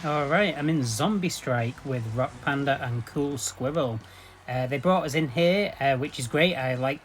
Alright, I'm in Zombie Strike with Rock Panda and Cool Squirrel. They brought us in here, which is great. I like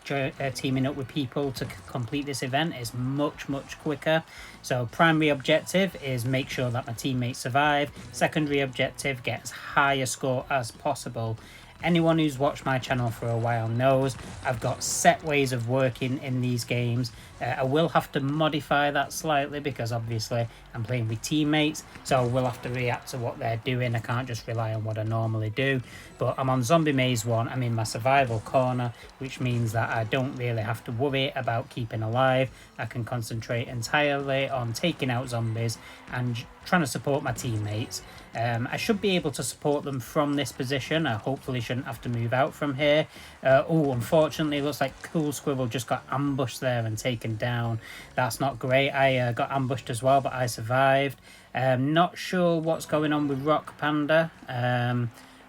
teaming up with people to complete this event. It's much quicker. So primary objective is make sure that my teammates survive. Secondary objective, get as high a score as possible. Anyone who's watched my channel for a while knows I've got set ways of working in these games. I will have to modify that slightly because obviously I'm playing with teammates, so I will have to react to what they're doing. I can't just rely on what I normally do. But I'm on Zombie Maze 1. I'm in my survival corner, which means that I don't really have to worry about keeping alive. I can concentrate entirely on taking out zombies and trying to support my teammates. I should be able to support them from this position. I hopefully shouldn't have to move out from here. Unfortunately, it looks like Cool Squirrel just got ambushed there and taken down. That's not great. I got ambushed as well, but I survived. Not sure what's going on with Rock Panda,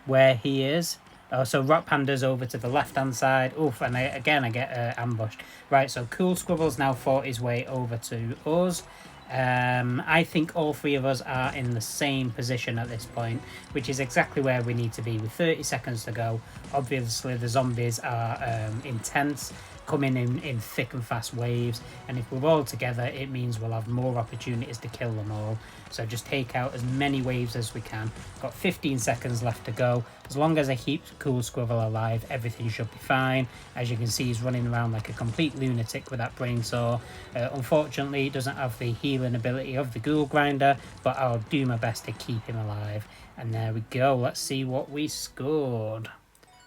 where he is. So Rock Panda's over to the left-hand side. Oof, and I get ambushed. Right, so Cool Squirrel's now fought his way over to us. I think all three of us are in the same position at this point, which is exactly where we need to be with 30 seconds to go. Obviously, the zombies are intense, coming in thick and fast waves, and if we're all together, it means we'll have more opportunities to kill them all. So just take out as many waves as we can. Got 15 seconds left to go. As long as I keep Cool Squirrel alive, everything should be fine. As you can see, he's running around like a complete lunatic with that brain saw. Unfortunately, he doesn't have the healing ability of the Ghoul Grinder, but I'll do my best to keep him alive. And there we go. Let's see what we scored.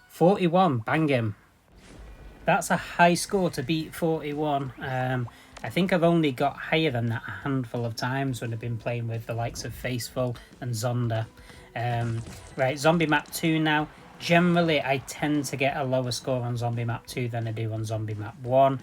41, bang him. That's a high score to beat 41. I think I've only got higher than that a handful of times when I've been playing with the likes of Faithful and Zonda. Right, Zombie Map 2 now. Generally, I tend to get a lower score on Zombie Map 2 than I do on Zombie Map 1.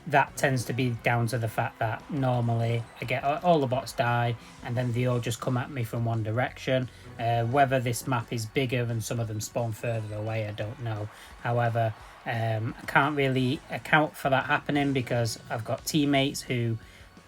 That tends to be down to the fact that normally I get all the bots die and then they all just come at me from one direction. Whether this map is bigger and some of them spawn further away, I don't know. However, I can't really account for that happening because I've got teammates who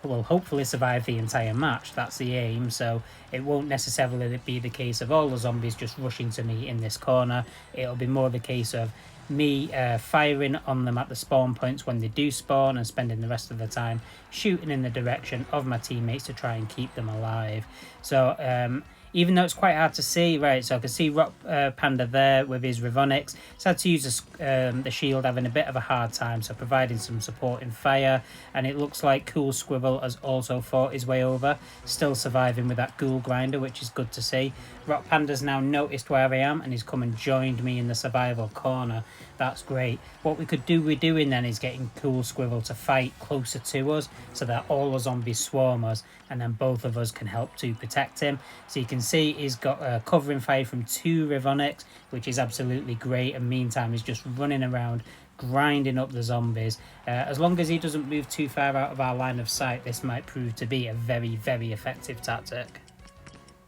will hopefully survive the entire match. That's the aim, so it won't necessarily be the case of all the zombies just rushing to me in this corner. It'll be more the case of me firing on them at the spawn points when they do spawn and spending the rest of the time shooting in the direction of my teammates to try and keep them alive. So even though it's quite hard to see, right, so I can see Rock Panda there with his Revonics. So I had to use the shield, having a bit of a hard time, so providing some support in fire. And it looks like Cool Squirrel has also fought his way over, still surviving with that Ghoul Grinder, which is good to see. Rock Panda's now noticed where I am and he's come and joined me in the survival corner. That's great. What we could do with doing then is getting Cool Squirrel to fight closer to us so that all the zombies swarm us and then both of us can help to protect him. So you can see he's got covering fire from 2 Revonics, which is absolutely great, and meantime he's just running around grinding up the zombies. As long as he doesn't move too far out of our line of sight, this might prove to be a very effective tactic.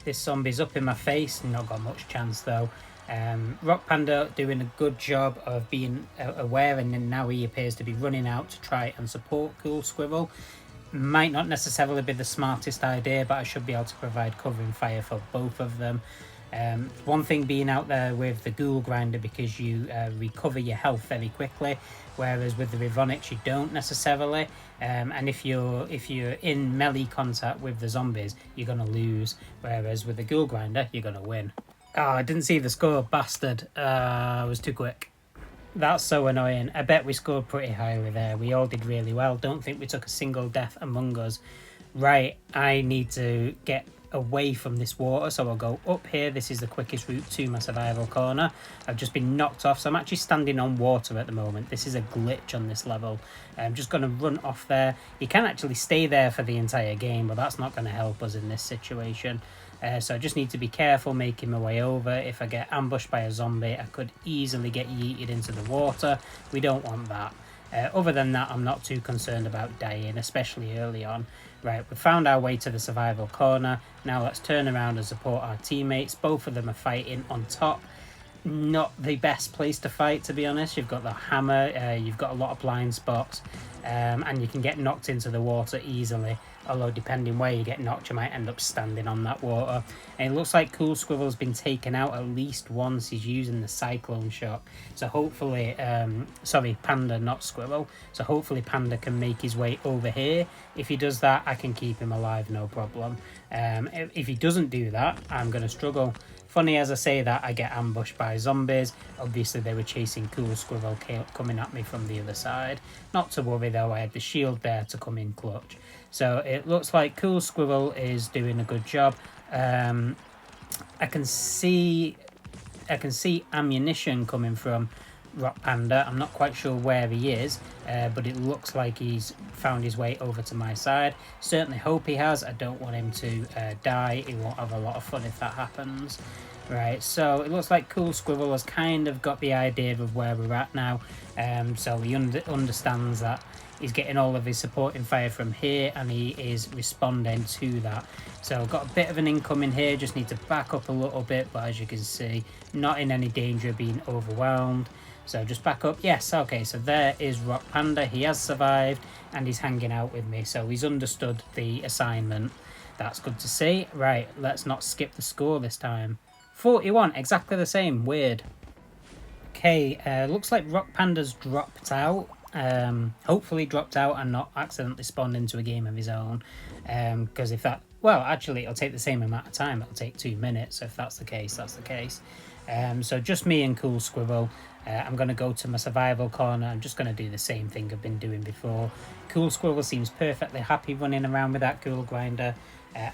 This zombie's up in my face, not got much chance though. Rock Panda doing a good job of being aware, and now he appears to be running out to try and support Cool Squirrel. Might not necessarily be the smartest idea, but I should be able to provide covering fire for both of them. One thing being out there with the Ghoul Grinder, because you recover your health very quickly, whereas with the Revonics you don't necessarily. And if you're in melee contact with the zombies, you're gonna lose, whereas with the Ghoul Grinder you're gonna win. Oh, I didn't see the score, bastard. I was too quick. That's so annoying. I bet we scored pretty highly there. We all did really well. Don't think we took a single death among us. Right, I need to get away from this water, so I'll go up here. This is the quickest route to my survival corner. I've just been knocked off, so I'm actually standing on water at the moment. This is a glitch on this level. I'm just going to run off there. You can actually stay there for the entire game, but that's not going to help us in this situation. So I just need to be careful making my way over. If I get ambushed by a zombie, I could easily get yeeted into the water. We don't want that. Other than that, I'm not too concerned about dying, especially early on. Right, we found our way to the survival corner. Now let's turn around and support our teammates. Both of them are fighting on top. Not the best place to fight, to be honest. You've got the hammer, you've got a lot of blind spots, and you can get knocked into the water easily. Although depending where you get knocked, you might end up standing on that water. And it looks like Cool Squirrel's been taken out at least once. He's using the cyclone shock. So hopefully, sorry, Panda, not Squirrel. So hopefully Panda can make his way over here. If he does that, I can keep him alive, no problem. If he doesn't do that, I'm going to struggle. Funny as I say that, I get ambushed by zombies. Obviously, they were chasing Cool Squirrel coming at me from the other side. Not to worry though, I had the shield there to come in clutch. So it looks like Cool Squirrel is doing a good job. I can see ammunition coming from Rock Panda. I'm not quite sure where he is, but it looks like he's found his way over to my side. Certainly hope he has. I don't want him to die. He won't have a lot of fun if that happens. Right, so it looks like Cool Squirrel has kind of got the idea of where we're at now. So he understands that he's getting all of his supporting fire from here, and he is responding to that. So I've got a bit of an incoming here, just need to back up a little bit, but as you can see, not in any danger of being overwhelmed. So just back up. Yes, okay, so there is Rock Panda. He has survived, and he's hanging out with me, so he's understood the assignment. That's good to see. Right, let's not skip the score this time. 41, exactly the same. Weird. Okay, looks like Rock Panda's dropped out. Hopefully dropped out and not accidentally spawned into a game of his own. Because if that... Well, actually, it'll take the same amount of time. It'll take 2 minutes. So if that's the case, that's the case. So just me and Cool Squirrel. I'm going to go to my survival corner. I'm just going to do the same thing I've been doing before. Cool Squirrel seems perfectly happy running around with that ghoul grinder.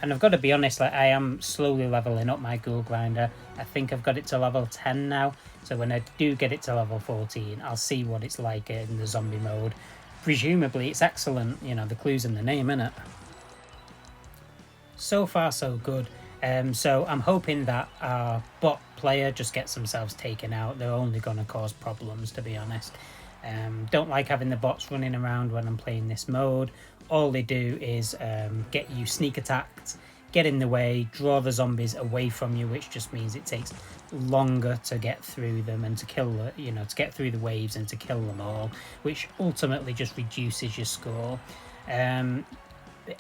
And I've got to be honest, like, I am slowly leveling up my ghoul grinder. I think I've got it to level 10 now. So when I do get it to level 14, I'll see what it's like in the zombie mode. Presumably it's excellent. You know, the clue's in the name, innit? So far so good. So I'm hoping that our bot player just gets themselves taken out. They're only going to cause problems, to be honest. Don't like having the bots running around when I'm playing this mode. All they do is get you sneak attacked, get in the way, draw the zombies away from you, which just means it takes longer to get through them and to kill, to get through the waves and to kill them all, which ultimately just reduces your score.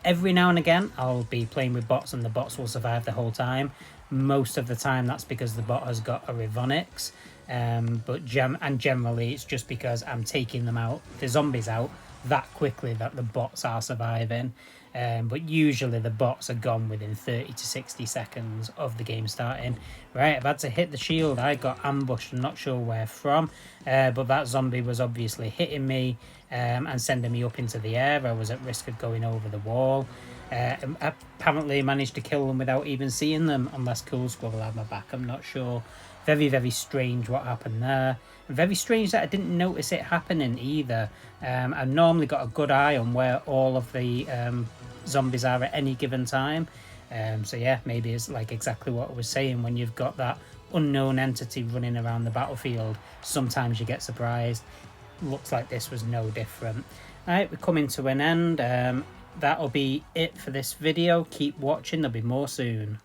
Every now and again, I'll be playing with bots and the bots will survive the whole time. Most of the time, that's because the bot has got a Revonix. Generally, it's just because I'm taking them out, the zombies out, that quickly that the bots are surviving. But usually the bots are gone within 30 to 60 seconds of the game starting. Right, I've had to hit the shield. I got ambushed, I'm not sure where from, but that zombie was obviously hitting me and sending me up into the air. I was at risk of going over the wall. Apparently managed to kill them without even seeing them, unless Cool Squirrel had my back. I'm not sure. Very, very strange what happened there. And very strange that I didn't notice it happening either. I've normally got a good eye on where all of the zombies are at any given time. So yeah, maybe it's like exactly what I was saying. When you've got that unknown entity running around the battlefield, sometimes you get surprised. Looks like this was no different. Alright, we're coming to an end. That'll be it for this video. Keep watching, there'll be more soon.